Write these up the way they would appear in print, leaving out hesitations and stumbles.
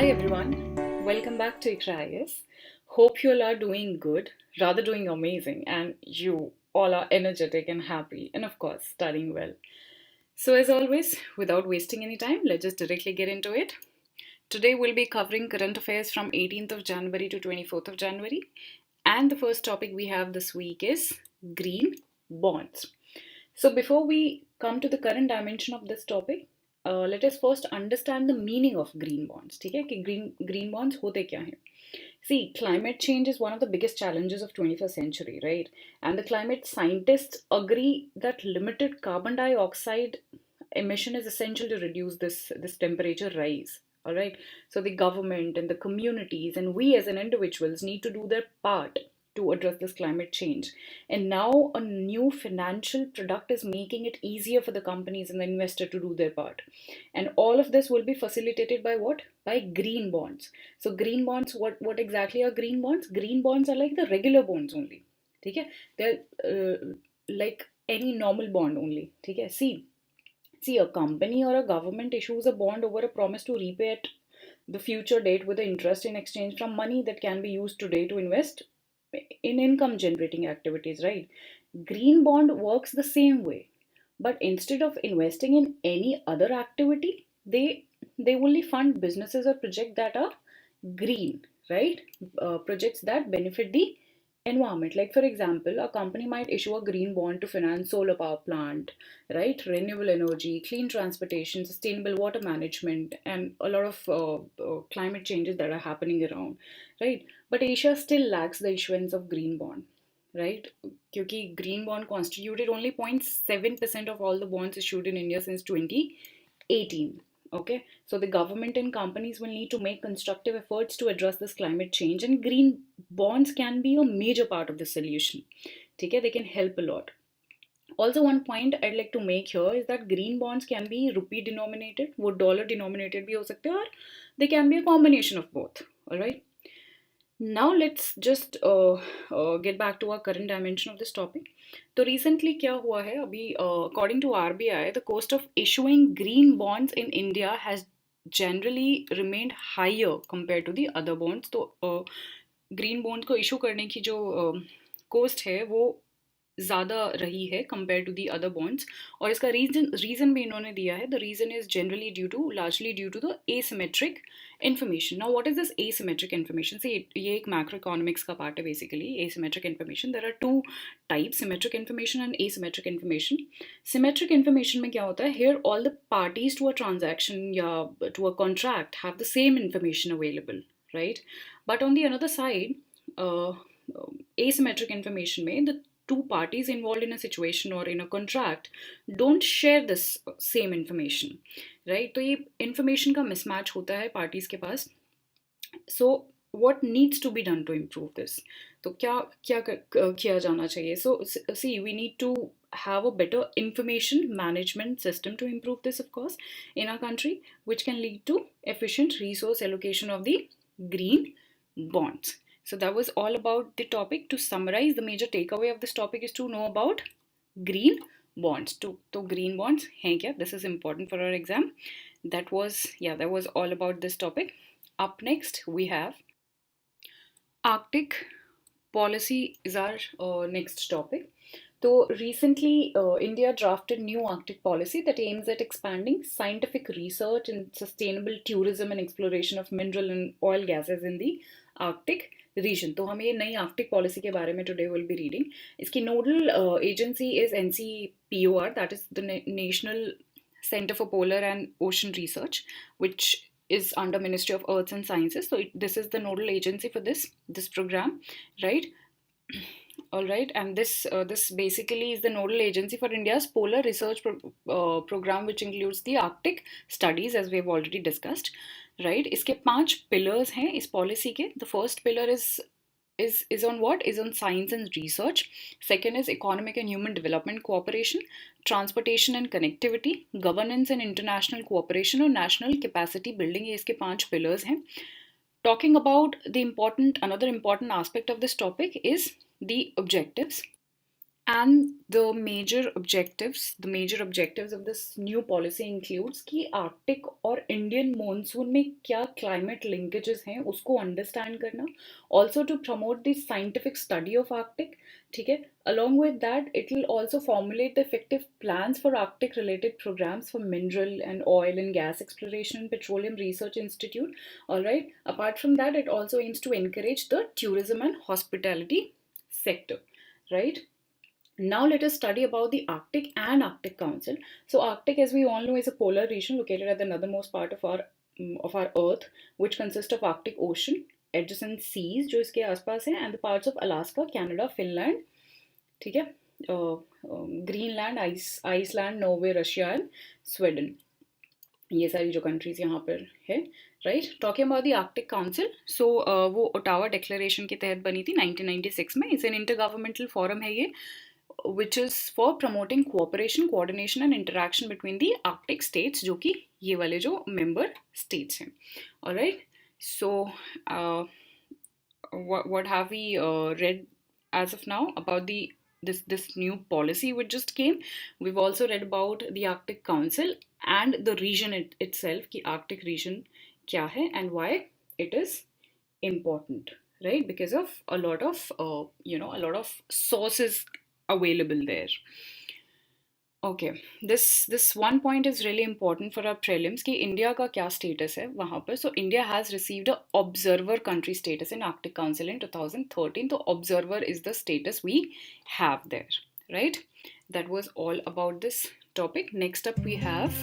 Hi everyone, welcome back to IQRA IAS. Hope you all are doing good, rather doing amazing, and you all are energetic and happy, and of course, studying well. So, as always, without wasting any time, let's just directly get into it. Today, we'll be covering current affairs from 18th of January to 24th of January, and the first topic we have this week is green bonds. So, before we come to the current dimension of this topic, let us first understand the meaning of green bonds. ठीक है कि green bonds होते क्या हैं? See, climate change is one of the biggest challenges of 21st century, right? And the climate scientists agree that limited carbon dioxide emission is essential to reduce this temperature rise. All right. So the government and the communities and we as an individuals need to do their part to address this climate change. And now a new financial product is making it easier for the companies and the investor to do their part. And all of this will be facilitated by what? By green bonds. So green bonds, what exactly are green bonds? Green bonds are like the regular bonds only. Okay? They're like any normal bond only. Okay? See, a company or a government issues a bond over a promise to repay at the future date with the interest in exchange from money that can be used today to invest in income generating activities, right? Green bond works the same way, but instead of investing in any other activity, they only fund businesses or projects that are green, right? Projects that benefit the environment. Like for example, a company might issue a green bond to finance solar power plant, right? Renewable energy, clean transportation, sustainable water management, and a lot of climate changes that are happening around, right? But Asia still lacks the issuance of green bond, right? Because green bond constituted only 0.7% of all the bonds issued in India since 2018. Okay, so the government and companies will need to make constructive efforts to address this climate change, and green bonds can be a major part of the solution. Okay, they can help a lot. Also, one point I'd like to make here is that green bonds can be rupee denominated, वो dollar denominated भी हो सकते हैं, और they can be a combination of both. All right. Now let's just get back to our current dimension of this topic. तो recently क्या हुआ है अभी according to RBI, the cost of issuing green bonds in India has generally remained higher compared to the other bonds. तो green bond को issue करने की जो cost है वो ज़्यादा रही है compare to the other bonds और इसका रीज़न भी इन्होंने दिया है the reason is generally largely due to the asymmetric information now what is this asymmetric information से ये एक मैक्रो इकोनॉमिक्स का पार्ट है basically asymmetric information there are two types symmetric information and asymmetric information symmetric information में क्या होता है here all the parties to a transaction या to a contract have the same information available right but on the another side asymmetric information में the two parties involved in a situation or in a contract don't share this same information, right? तो ये information का mismatch होता है parties के पास. So what needs to be done to improve this? तो क्या क्या किया जाना चाहिए? So see, we need to have a better information management system to improve this, of course, in our country, which can lead to efficient resource allocation of the green bonds. So that was all about the topic. To summarize, the major takeaway of this topic is to know about green bonds. So green bonds hain kya? This is important for our exam. That was all about this topic. Up next we have Arctic policy is our next topic. So recently, India drafted new Arctic policy that aims at expanding scientific research and sustainable tourism and exploration of mineral and oil gases in the Arctic region. तो हम ये नई Arctic policy के बारे में today will be reading इसकी nodal agency is NCPOR that is the national centre for polar and ocean research which is under Ministry of Earths and Sciences. So this is the nodal agency for this program, right? All right, and this basically is the nodal agency for India's polar research program, which includes the Arctic studies, as we have already discussed, right? इसके 5 pillars हैं इस policy के. The first pillar is on what? Is on science and research. Second is economic and human development cooperation, transportation and connectivity, governance and international cooperation और national capacity building. ये इसके 5 pillars हैं. Talking about another important aspect of this topic is the objectives. And the major objectives of this new policy includes कि Arctic और Indian monsoon में क्या climate linkages हैं उसको अंडरस्टैंड करना, also to promote the scientific study of Arctic, ठीक है. Along with that, it will also formulate the effective plans for Arctic related programs for mineral and oil and gas exploration and petroleum research institute. All right. Apart from that, it also aims to encourage the tourism and hospitality sector, right? Now let us study about the Arctic and Arctic Council. So Arctic, as we all know, is a polar region located at the northernmost part of our Earth, which consists of Arctic Ocean, adjacent seas जो इसके आसपास हैं, and the parts of Alaska, Canada, Finland, ठीक है, Greenland, Iceland, Norway, Russia and Sweden, ये सारी जो countries यहाँ पर है, right. Talking about the Arctic Council, so वो ओटावा डिक्लेरेशन के तहत बनी थी 1996 में. It's an intergovernmental forum है ये, which is for promoting cooperation, coordination and interaction between the Arctic states, जो कि ये वाले जो member states हैं. Alright, so what have we read as of now about this new policy which just came? We've also read about the Arctic Council and the region itself, कि Arctic region क्या है and why it is important, right? Because of a lot of sources available there. Okay, this one point is really important for our prelims कि India का क्या status है वहाँ पर. So India has received a observer country status in Arctic Council in 2013. So observer is the status we have there, right? That was all about this topic. Next up we have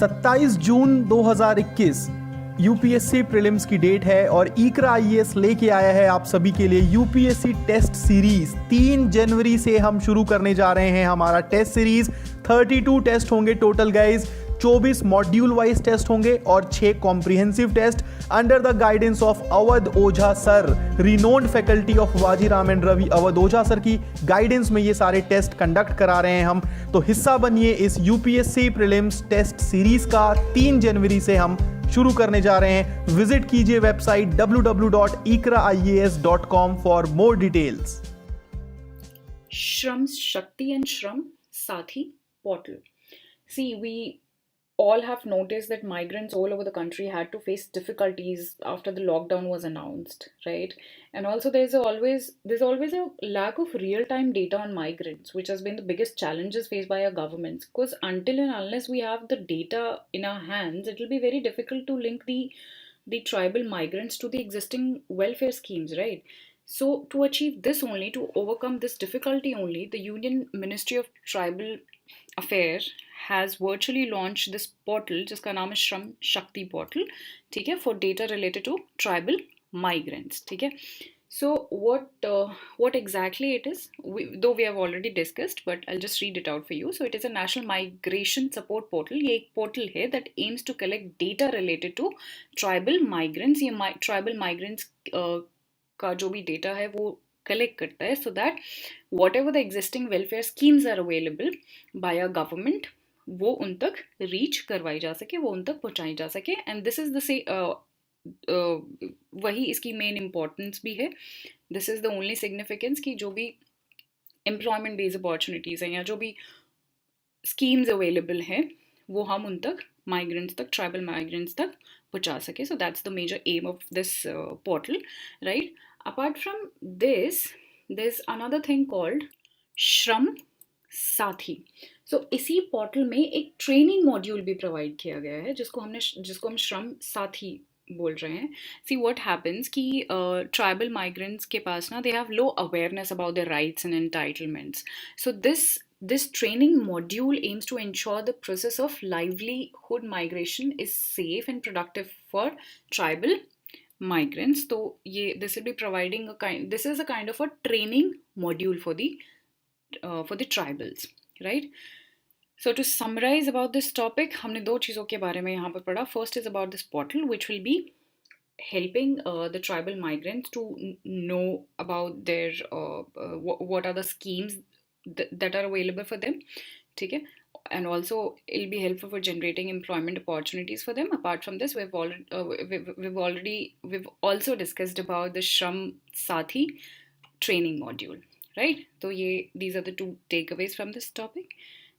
27 June 2021 UPSC prelims की date है और IQRA IAS लेके आया है आप सभी के लिए यूपीएससी टेस्ट सीरीज. 3 जनवरी से हम शुरू करने जा रहे हैं हमारा टेस्ट सीरीज. 32 टेस्ट होंगे total guys, 24 module wise test होंगे और 6 comprehensive test under the guidance of Avadh Ojha sir, renowned faculty of Vajiram and Ravi. Avadh Ojha sir की गाइडेंस में ये सारे टेस्ट कंडक्ट करा रहे हैं हम. तो हिस्सा बनिए इस यूपीएससी प्रीलिम्स टेस्ट सीरीज का. 3 जनवरी से हम शुरू करने जा रहे हैं. विजिट कीजिए website www.iqraias.com for more details. SHRAMSATI and SHRAMSATI Portal. See, we all have noticed that migrants all over the country had to face difficulties after the lockdown was announced, right? And also there's always a lack of real-time data on migrants, which has been the biggest challenges faced by our governments. Because until and unless we have the data in our hands, it will be very difficult to link the tribal migrants to the existing welfare schemes, right? So to achieve this only, to overcome this difficulty only, the Union Ministry of Tribal Affairs has virtually launched this portal जिसका नाम है SHRAMSATI Portal, ठीक है, for data related to tribal migrants, ठीक है. So what exactly it is, though we have already discussed, but I'll just read it out for you. So it is a national migration support portal. ये एक portal है that aims to collect data related to tribal migrants. ये tribal migrants का जो भी data है वो collect करता है, so that whatever the existing welfare schemes are available by our government, वो उन तक रीच करवाई जा सके, वो उन तक पहुंचाई जा सके. एंड दिस इज वही इसकी मेन इम्पोर्टेंस भी है. This is the only significance कि जो भी एम्प्लॉयमेंट बेस्ड अपॉर्चुनिटीज़ हैं या जो भी स्कीम्स अवेलेबल हैं वो हम उन तक माइग्रेंट्स तक, ट्राइबल माइग्रेंट्स तक पहुंचा सके. So that's the major aim of this portal, right. Apart from this there is another thing called SHRAMSATI. सो इसी पोर्टल में एक ट्रेनिंग मॉड्यूल भी प्रोवाइड किया गया है जिसको हम SHRAMSATI बोल रहे हैं. सी व्हाट हैपेंस कि ट्राइबल माइग्रेंट्स के पास ना they have low awareness about their rights and entitlements. So this training module aims to ensure the process of livelihood migration is safe and productive for tribal migrants. So this will be providing this is a kind of a training module for the tribals, right? So to summarize about this topic, हमने 2 चीज़ों के बारे में यहाँ पर पढ़ा. First is about this portal which will be helping the tribal migrants to know about their what are the schemes that are available for them, ठीक है, and also it'll be helpful for generating employment opportunities for them. Apart from this, we've also discussed about the SHRAMSATI training module, right? So these are the two takeaways from this topic.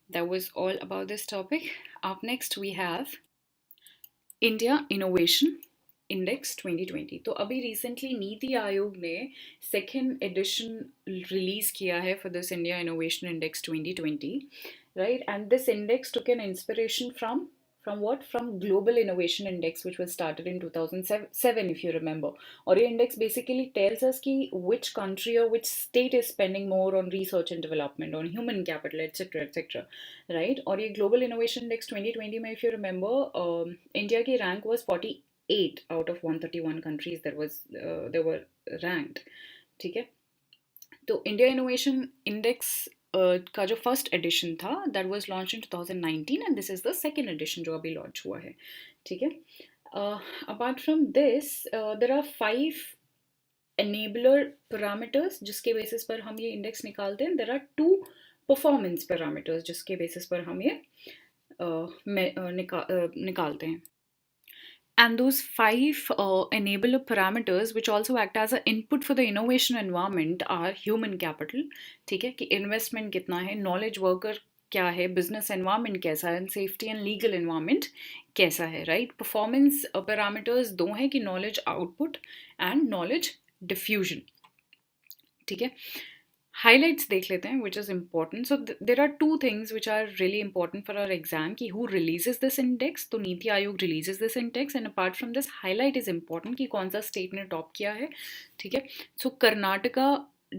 That was all about this topic. Up next we have India innovation index 2020. तो अभी recently NITI Aayog ने second edition release किया है for this India innovation index 2020, right? And this index took an inspiration from what? From Global Innovation Index, which was started in 2007, if you remember. और ये index basically tells us कि which country or which state is spending more on research and development, on human capital, etc., etc., right? और ये Global Innovation Index 2020 में, if you remember, India की rank was 48 out of 131 countries that were ranked. ठीक है? तो India innovation index का जो first edition था that was launch in 2019 and this is the second edition जो अभी लॉन्च हुआ है. ठीक है. Apart from this there are 5 enabler parameters जिसके बेसिस पर हम ये इंडेक्स निकालते हैं. देर आर 2 परफॉर्मेंस पैरामीटर्स जिसके बेसिस पर हम ये निकालते हैं. And those 5 enabler parameters which also act as an input for the innovation environment are human capital, ठीक है, कि इन्वेस्टमेंट कितना है, नॉलेज वर्कर क्या है, बिजनेस एनवायरनमेंट कैसा है, सेफ्टी एंड लीगल एनवायरनमेंट कैसा है, राइट. परफॉर्मेंस पैरामीटर्स 2 हैं कि knowledge output and knowledge diffusion. ठीक है. Highlights देख लेते हैं which is important. So there are 2 things which are really important for our exam कि who releases this index. तो NITI Aayog releases this index and apart from this highlight is important कि कौन सा state ने टॉप किया है. ठीक है. So कर्नाटका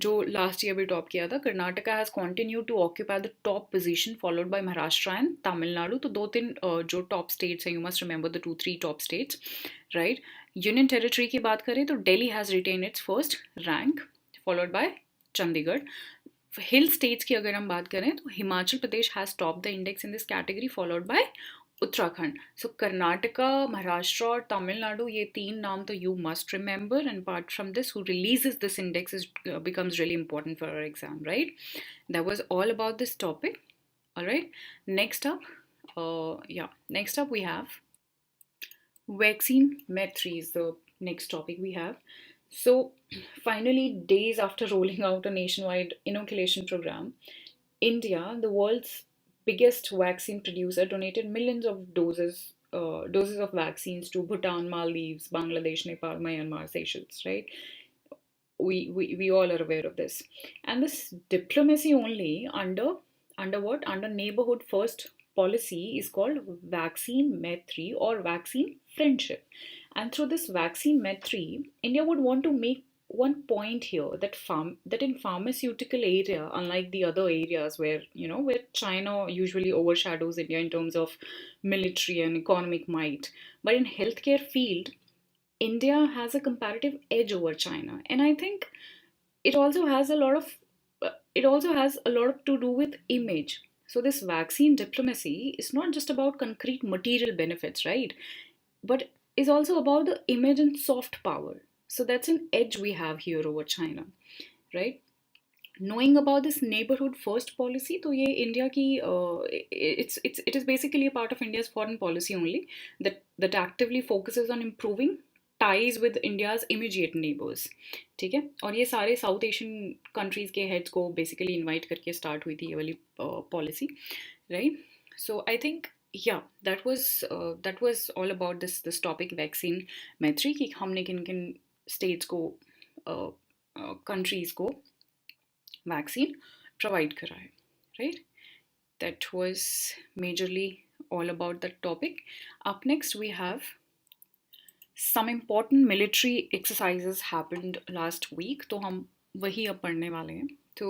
जो लास्ट ईयर भी टॉप किया था, Karnataka has continue to occupy the top position followed by Maharashtra and Tamil Nadu. तो 2-3 जो टॉप स्टेट्स हैं, you must remember the 2-3 top states, right. Union territory की बात करें तो Delhi has retain its first rank followed by Chandigarh. Hill states की अगर हम बात करें तो Himachal Pradesh has top the index in this category followed by Uttarakhand. So Karnataka, Maharashtra और तमिलनाडु, ये 3 नाम तो you must remember. And apart from this who releases this index is becomes really important for our exam, right. That was all about this topic. Alright, next up we have vaccine Met3 is the next topic we have. So finally, days after rolling out a nationwide inoculation program, India, the world's biggest vaccine producer, donated millions of doses of vaccines to Bhutan, Maldives, Bangladesh, Nepal, Myanmar, Seychelles, right? We all are aware of this. And this diplomacy only under what? Under neighborhood first policy is called Vaccine Met3 or Vaccine Friendship. And through this Vaccine Met3, India would want to make one point here that in pharmaceutical area, unlike the other areas where China usually overshadows India in terms of military and economic might, but in healthcare field, India has a comparative edge over China. And I think it also has a lot to do with image. So this vaccine diplomacy is not just about concrete material benefits, right? But is also about the image and soft power. So that's an edge we have here over China, right? Knowing about this neighborhood first policy, तो ये India की it is basically a part of India's foreign policy only that actively focuses on improving ties with India's immediate neighbors. ठीक है. और ये सारे south Asian countries के heads को बेसिकली इनवाइट करके स्टार्ट हुई थी ये वाली policy, right. So I think that was all about this topic vaccine Met3 कि हमने किन किन स्टेट्स को कंट्रीज को वैक्सीन प्रोवाइड करा है, right. That was majorly all about that topic. Up next we have some important military exercises happened last week, तो हम वही अब पढ़ने वाले हैं. तो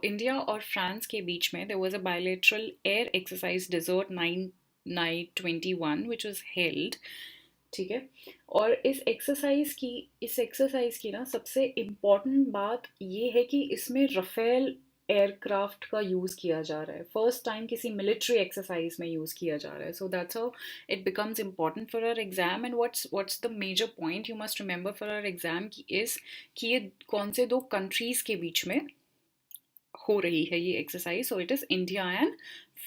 इंडिया और फ्रांस के बीच में there was a bilateral air exercise Desert 9/21 which was held. ठीक है. और इस एक्सरसाइज की ना सबसे इम्पॉर्टेंट बात ये है कि इसमें रफेल एयरक्राफ्ट का यूज़ किया जा रहा है. फर्स्ट टाइम किसी मिलिट्री एक्सरसाइज में यूज़ किया जा रहा है. So that's how it becomes important for our exam. And what's the major point you must remember for our exam कि ये कौन से 2 कंट्रीज़ के बीच में हो रही है ये exercise. So it is India and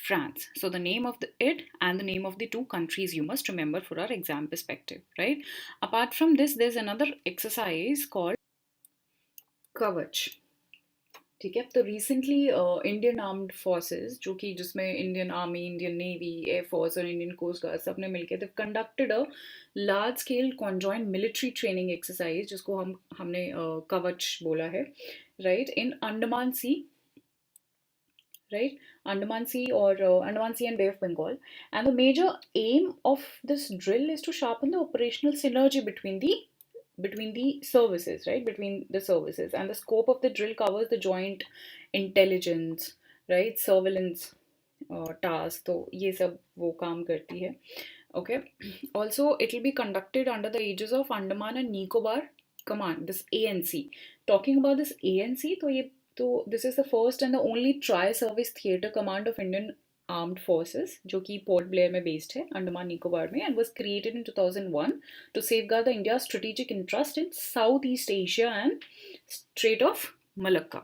France. So the name of it and the name of the 2 countries you must remember for our exam perspective, right? Apart from this, there's another exercise called Kavach. ठीक है। तो recently Indian armed forces, जो कि जिसमें Indian army, Indian navy, air force और Indian coast guard सबने मिलकर they conducted a large scale conjoint military training exercise, जिसको हमने कवच बोला है, right, in Andaman Sea, right, Andaman Sea or Andaman Sea and Bay of Bengal. And the major aim of this drill is to sharpen the operational synergy between the services, right, between the services. And the scope of the drill covers the joint intelligence, right, surveillance task. तो ये सब वो काम करती है. Okay. Also, it will be conducted under the aegis of Andaman and Nicobar Command, this ANC. Talking about this ANC, तो this is the first and the only tri-service theatre command of Indian Armed Forces, जो कि port Blair में based है, अंडमान निकोबार में, and was created in 2001 to safeguard the India's strategic interest in Southeast Asia and Strait of Malacca,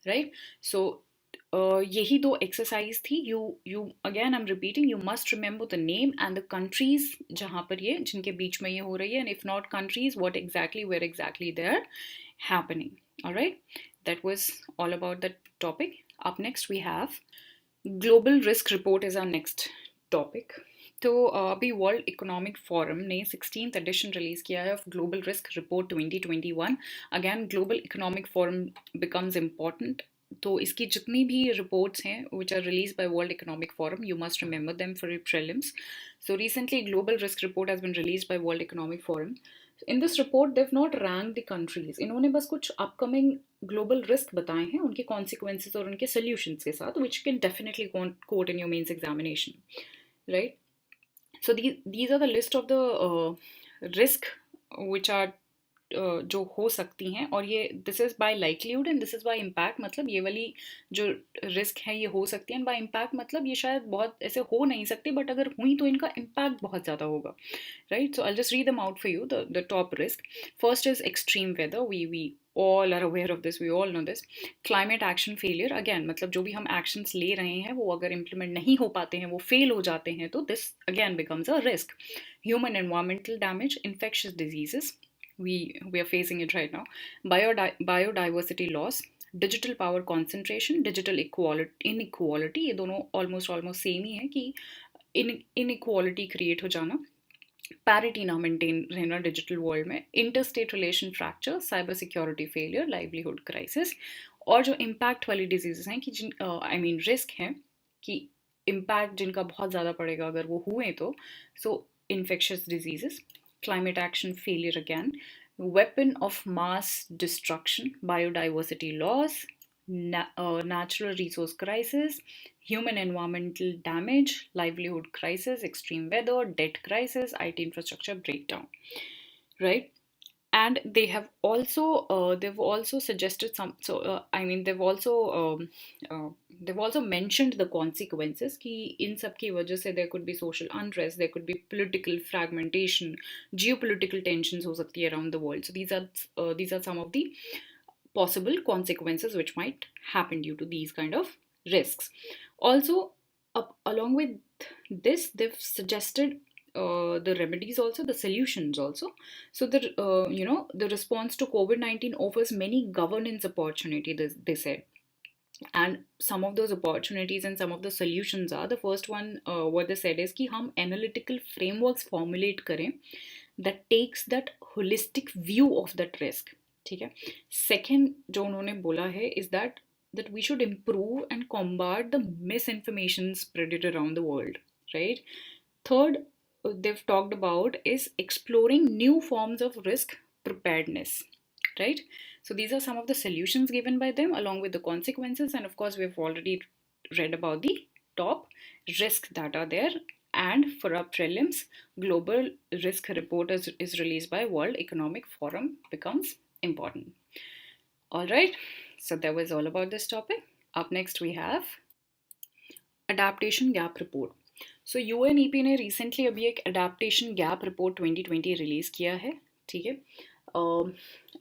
right? So यही दो exercise थी. You again I am repeating, you must remember the name and the countries जहाँ पर ये, जिनके बीच में ये हो रही है, and if not countries, what exactly, where exactly they are happening. Alright, that was all about the topic. Up next we have global risk report is our next topic. तो अभी वर्ल्ड इकोनॉमिक फोरम ने 16th addition release किया है of global risk report 2021. Again global economic forum becomes important. तो इसकी जितनी भी reports हैं which are release by world economic forum, you must remember them for your prelims. So recently global risk report has been release by world economic forum. In this report they not rank the countries. इन्होंने बस कुछ upcoming global risk बताए हैं, उनके consequences और उनके solutions के साथ, which can definitely quote in your mains examination, right. So these are the list of the risk which are जो हो सकती हैं, और ये this is by likelihood and this is by impact. मतलब ये वाली जो रिस्क है ये हो सकती है, एंड बाय इम्पैक्ट मतलब ये शायद बहुत ऐसे हो नहीं सकती, बट अगर हुई तो इनका इम्पैक्ट बहुत ज़्यादा होगा, right. So I just read them out for you. The top risk first is extreme weather. We all are aware of this, we all know this. Climate action failure, again मतलब जो भी हम actions ले रहे हैं वो अगर implement नहीं हो पाते हैं, वो fail हो जाते हैं, तो this again becomes a risk. Human environmental damage, infectious diseases, we are facing it right now. Biodiversity loss, digital power concentration, digital inequality, ये दोनों almost same ही है कि inequality create हो जाना, पैरिटी ना मेंटेन रहना डिजिटल वर्ल्ड में, inter state relation fracture, cyber security failure, livelihood crisis. और जो इम्पैक्ट वाली डिजीजेस हैं कि जिन आई मीन रिस्क हैं कि इम्पैक्ट जिनका बहुत ज़्यादा पड़ेगा अगर वो हुए तो, so infectious diseases, climate action failure again, weapon of mass destruction, biodiversity loss, natural resource crisis, human environmental damage, livelihood crisis, extreme weather, debt crisis, IT infrastructure breakdown, right? And they've also suggested some. So I mean they've also mentioned the consequences कि इन सब की वजह से there could be social unrest, there could be political fragmentation, geopolitical tensions हो सकती है around the world. So these are some of the possible consequences which might happen due to these kind of risks. Also, along with this, they've suggested the remedies also, the solutions also. So the response to COVID-19 offers many governance opportunities, they said. And some of those opportunities and some of the solutions are, the first one what they said is कि हम analytical frameworks formulate करें that takes that holistic view of that risk. ठीक है. Second जो उन्होंने बोला है is that we should improve and combat the misinformation spread around the world, right? Third, they've talked about is exploring new forms of risk preparedness, right? So these are some of the solutions given by them along with the consequences, and of course we've already read about the top risks that are there. And for our prelims, global risk report is released by World Economic Forum becomes important. All right, so that was all about this topic. Up next we have adaptation gap report. So UNEP ने recently अभी एक adaptation gap report 2020 release किया है, ठीक है.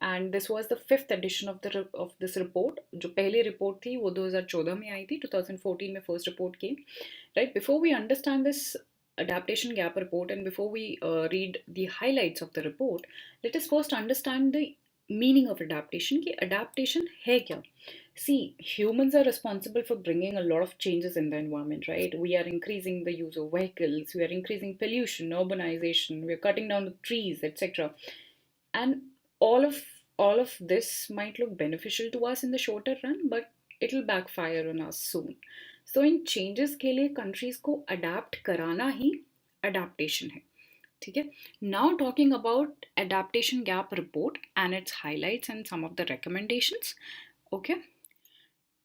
And this was the 5th edition of this report. जो पहली report थी वो 2014 में आई थी, 2014 में फर्स्ट रिपोर्ट की, right. Before we understand this adaptation gap report and before we read the highlights of the report, let us first understand the meaning of adaptation कि adaptation है क्या. See, humans are responsible for bringing a lot of changes in the environment, right? We are increasing the use of vehicles, we are increasing pollution, urbanization, we are cutting down the trees, etc. And all of this might look beneficial to us in the shorter run, but it'll backfire on us soon. So in changes के लिए countries को adapt कराना ही adaptation है. ठीक है. Now talking about adaptation gap report and its highlights and some of the recommendations. Okay.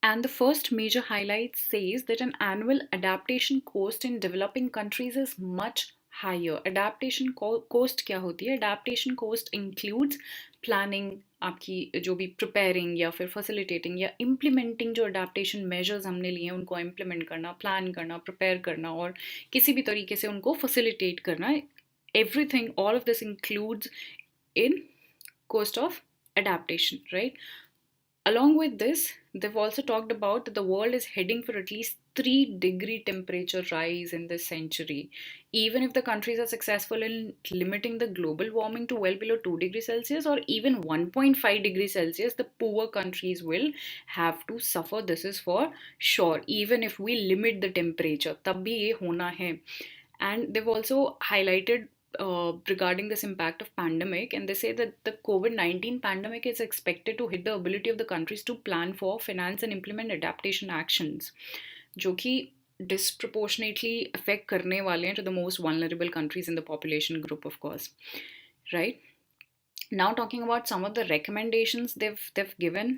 And the first major highlight says that an annual adaptation cost in developing countries is much higher. Adaptation cost क्या होती है? Adaptation cost includes planning, आपकी जो भी preparing या फिर facilitating या implementing जो adaptation measures हमने लिए हैं उनको implement करना, plan करना, prepare करना और किसी भी तरीके से उनको facilitate करना. Everything, all of this includes in cost of adaptation, right? Along with this, they've also talked about that the world is heading for at least 3-degree temperature rise in this century. Even if the countries are successful in limiting the global warming to well below 2 degrees Celsius or even 1.5 degrees Celsius, the poor countries will have to suffer. This is for sure. Even if we limit the temperature, तब भी ये होना है. And they've also highlighted regarding this impact of pandemic, and they say that the COVID-19 pandemic is expected to hit the ability of the countries to plan for, finance and implement adaptation actions, जो कि disproportionately affect करने वाले हैं to the most vulnerable countries in the population group, of course, right? Now talking about some of the recommendations they've given,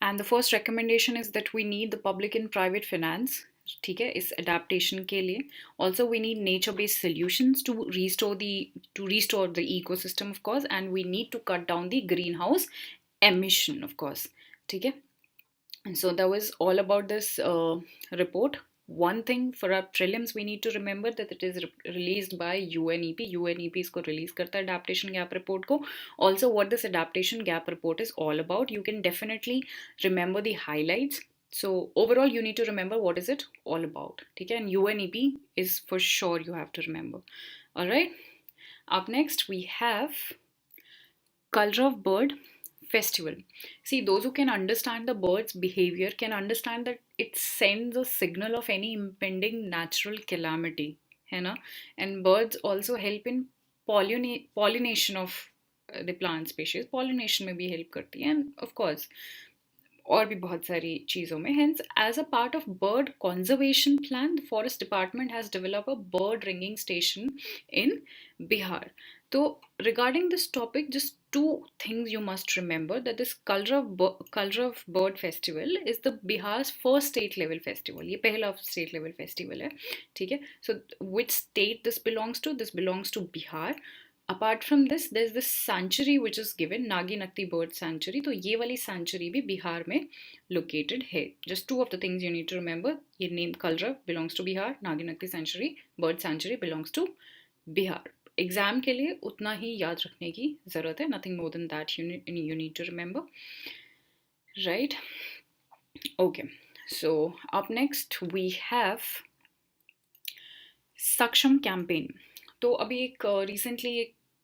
and the first recommendation is that we need the public and private finance, ठीक है, इस adaptation के लिए. Also we need nature based solutions to restore the ecosystem, of course, and we need to cut down the greenhouse emission, of course, ठीक है. And so that was all about this report. One thing for our prelims we need to remember that it is released by UNEP. UNEP इसको release करता है adaptation gap report को. Also what this adaptation gap report is all about, you can definitely remember the highlights. So overall you need to remember what is it all about, ठीक है? And UNEP is for sure you have to remember. All right. Up next we have Culture of Bird Festival. See, those who can understand the bird's behavior can understand that it sends a signal of any impending natural calamity, है ना? And birds also help in pollination of the plant species. Pollination में भी help करती है, and of course और भी बहुत सारी चीज़ों में. Hence, as a part of bird conservation plan, the forest department has developed a bird ringing station in Bihar. So regarding this topic, just two things you must remember, that this Culture of Bird Festival is the Bihar's first state level festival. ये पहला state level festival है, ठीक है? So which state this belongs to? This belongs to Bihar. Apart from this, there's this sanctuary which is given, Nagi Nakti Bird Sanctuary. तो ये वाली sanctuary भी बिहार में located है. Just two of the things you need to remember. ये name culture belongs to Bihar, Nagi Nakti Sanctuary, Bird Sanctuary belongs to Bihar. Exam के लिए उतना ही याद रखने की ज़रूरत है. Nothing more than that you need to remember. Right? Okay. So up next we have Saksham campaign. तो अभी एक रिसेंटली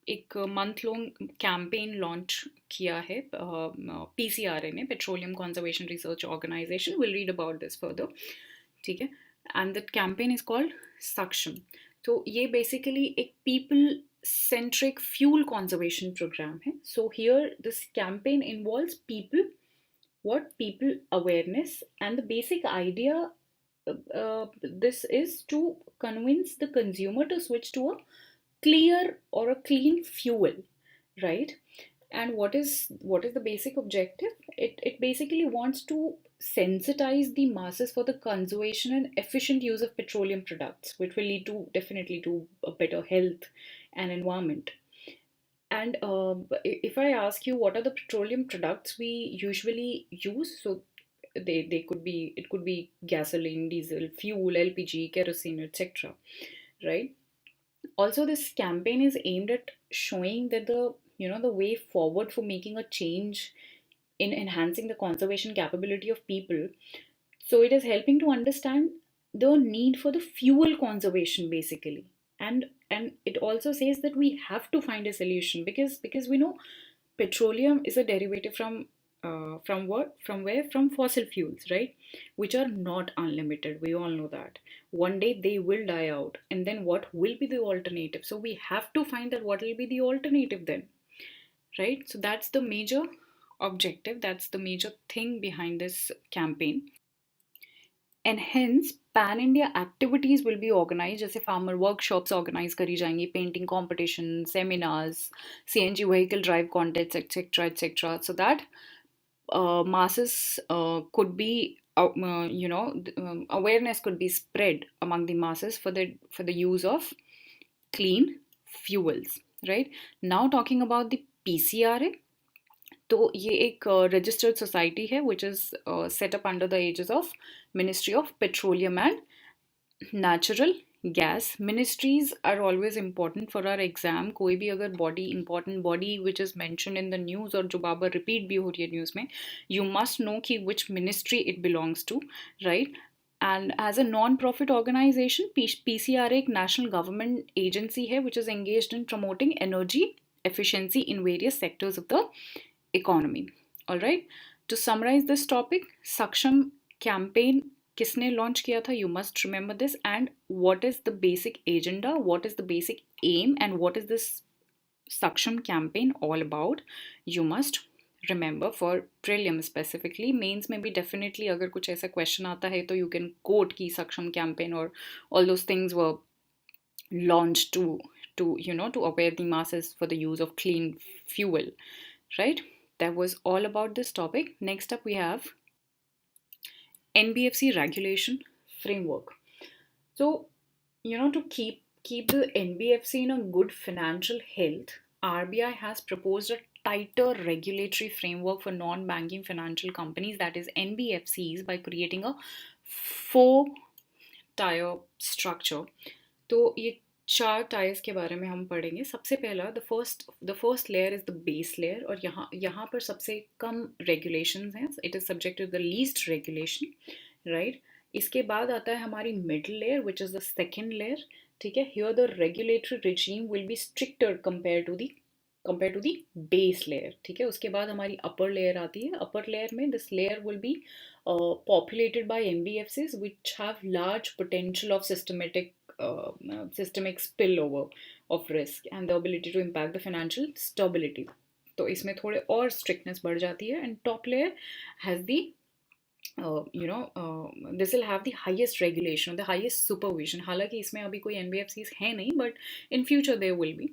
एक मंथ लॉन्ग कैंपेन लॉन्च किया है PCRA ने, petroleum conservation research organisation. Will read about this further, ठीक है. And that campaign is called Saksham. तो ये बेसिकली एक people centric fuel conservation program है. So here this campaign involves people awareness, and the basic idea this is to convince the consumer to switch to a clear or a clean fuel, right? And what is the basic objective? It basically wants to sensitize the masses for the conservation and efficient use of petroleum products, which will lead to definitely to a better health and environment. And if I ask you what are the petroleum products we usually use, so it could be gasoline, diesel, fuel, LPG, kerosene, etc. Right? Also, this campaign is aimed at showing that the way forward for making a change in enhancing the conservation capability of people. So it is helping to understand the need for the fuel conservation basically, and it also says that we have to find a solution because we know petroleum is a derivative from what? From where? From fossil fuels, right? Which are not unlimited. We all know that. One day they will die out, and then what will be the alternative? So we have to find that what will be the alternative then, right? So that's the major objective. That's the major thing behind this campaign, and hence pan India activities will be organized. जैसे farmer workshops organize करी जाएंगी, painting competition, seminars, CNG vehicle drive contests, etc., etc., so that masses could be awareness could be spread among the masses for the use of clean fuels, right? Now talking about the PCRA, तो ये एक registered society है which is set up under the aegis of ministry of petroleum and natural gas. Ministries are always important for our exam. कोई भी अगर body important body which is mention in the news और जो बार बार repeat भी हो रही है news में, यू मस्ट नो कि which ministry it belongs to, right? And as a non-profit organization, PCRA एक national government agency है which is engaged in promoting energy efficiency in various sectors of the economy. All right. To summarize this topic, Saksham campaign किसने launch किया था? You must remember this. And what is the basic agenda? What is the basic aim? And what is this Saksham campaign all about? You must remember for Prelims specifically. Mains में भी definitely अगर कुछ ऐसा question आता है तो you can quote कि Saksham campaign or all those things were launched to aware the masses for the use of clean fuel, right? That was all about this topic. Next up we have NBFC regulation framework. So, to keep the NBFC in a good financial health, RBI has proposed a tighter regulatory framework for non-banking financial companies, that is NBFCs, by creating a 4-tier structure. तो ये 4 tyres के बारे में हम पढ़ेंगे. सबसे पहला the first layer is the base layer, और यहाँ पर सबसे कम रेगुलेशंस हैं. It is subject to the least regulation, right? इसके बाद आता है हमारी middle layer which is the second layer. ठीक है, here the regulatory regime will be stricter compare to the base layer. ठीक है, उसके बाद हमारी अपर लेयर आती है. अपर लेयर में this layer will be populated by NBFCs which have large potential of systemic spillover of risk and the ability to impact the financial stability. तो इसमें थोड़े और strictness बढ़ जाती है. And top layer has the this will have the highest regulation, the highest supervision. हालांकि इसमें अभी कोई NBFCs है नहीं, but in future there will be,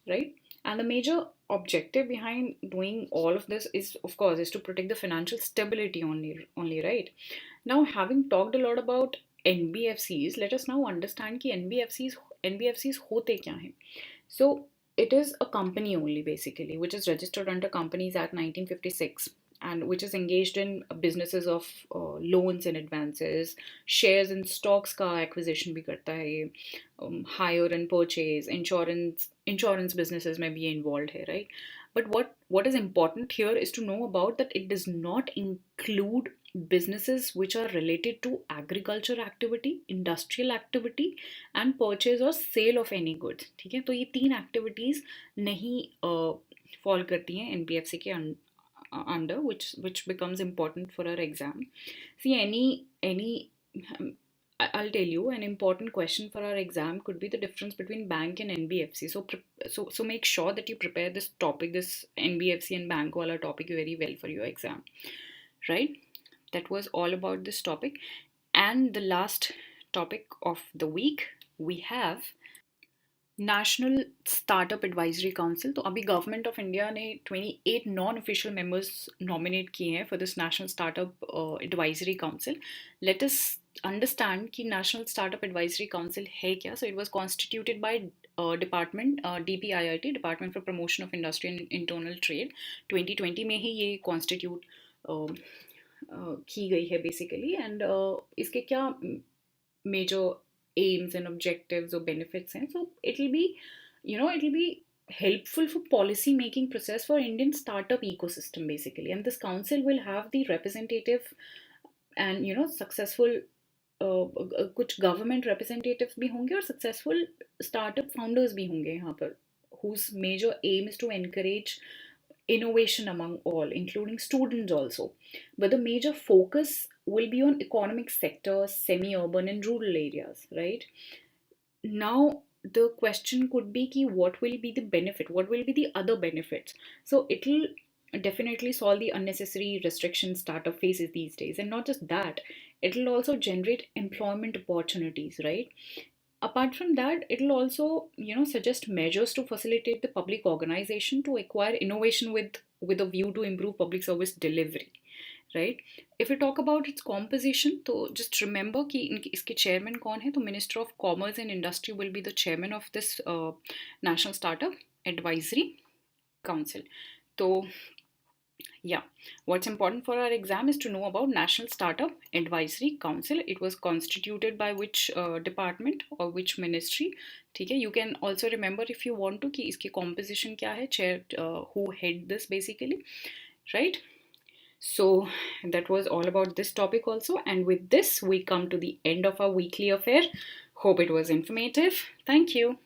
right? And the major objective behind doing all of this is, of course, is to protect the financial stability only, right? Now, having talked a lot about NBFCs, let us now understand कि NBFCs होते क्या हैं. So, it is a company only basically, which is registered under Companies Act 1956. And which is engaged in businesses of loans and advances, shares and stocks का acquisition भी करता है ये, hire and purchase, insurance businesses में भी involved है, right? But what is important here is to know about that it does not include businesses which are related to agriculture activity, industrial activity and purchase or sale of any goods. ठीक है, तो ये 3 activities नहीं fall करती हैं NBFC के under, which becomes important for our exam. See, I'll tell you, an important question for our exam could be the difference between bank and NBFC. So make sure that you prepare this topic, this NBFC and bank wala topic very well for your exam, right? That was all about this topic. And the last topic of the week we have national startup advisory council. तो अभी government of India ने 28 non official members nominate किए हैं for this national startup advisory council. Let us understand कि national startup advisory council है क्या. So it was constituted by department DPIIT, department for promotion of industry and internal trade. 2020 में ही ये constitute की गई है बेसिकली. एंड इसके क्या major aims and objectives or benefits हैं. So it will be helpful for policy making process for Indian startup ecosystem basically. And this council will have the representative and successful कुछ government representatives भी होंगे और successful startup founders भी होंगे यहाँ पर, whose major aim is to encourage innovation among all, including students also. But the major focus will be on economic sectors, semi-urban and rural areas, right? Now the question could be ki what will be the benefit, what will be the other benefits. So it'll definitely solve the unnecessary restriction startup faces these days, and not just that, it'll also generate employment opportunities, right? Apart from that, it'll also suggest measures to facilitate the public organization to acquire innovation with a view to improve public service delivery, right? If we talk about its composition, तो just remember कि इसके chairman कौन है. तो Minister of Commerce and Industry will be the chairman of this National Startup Advisory Council. So yeah, what's important for our exam is to know about National Startup Advisory Council. It was constituted by which department or which ministry. ठीक है, you can also remember if you want to कि इसकी composition क्या है, chair who head this basically, right? So that was all about this topic also, and with this we come to the end of our weekly affair. Hope it was informative. Thank you.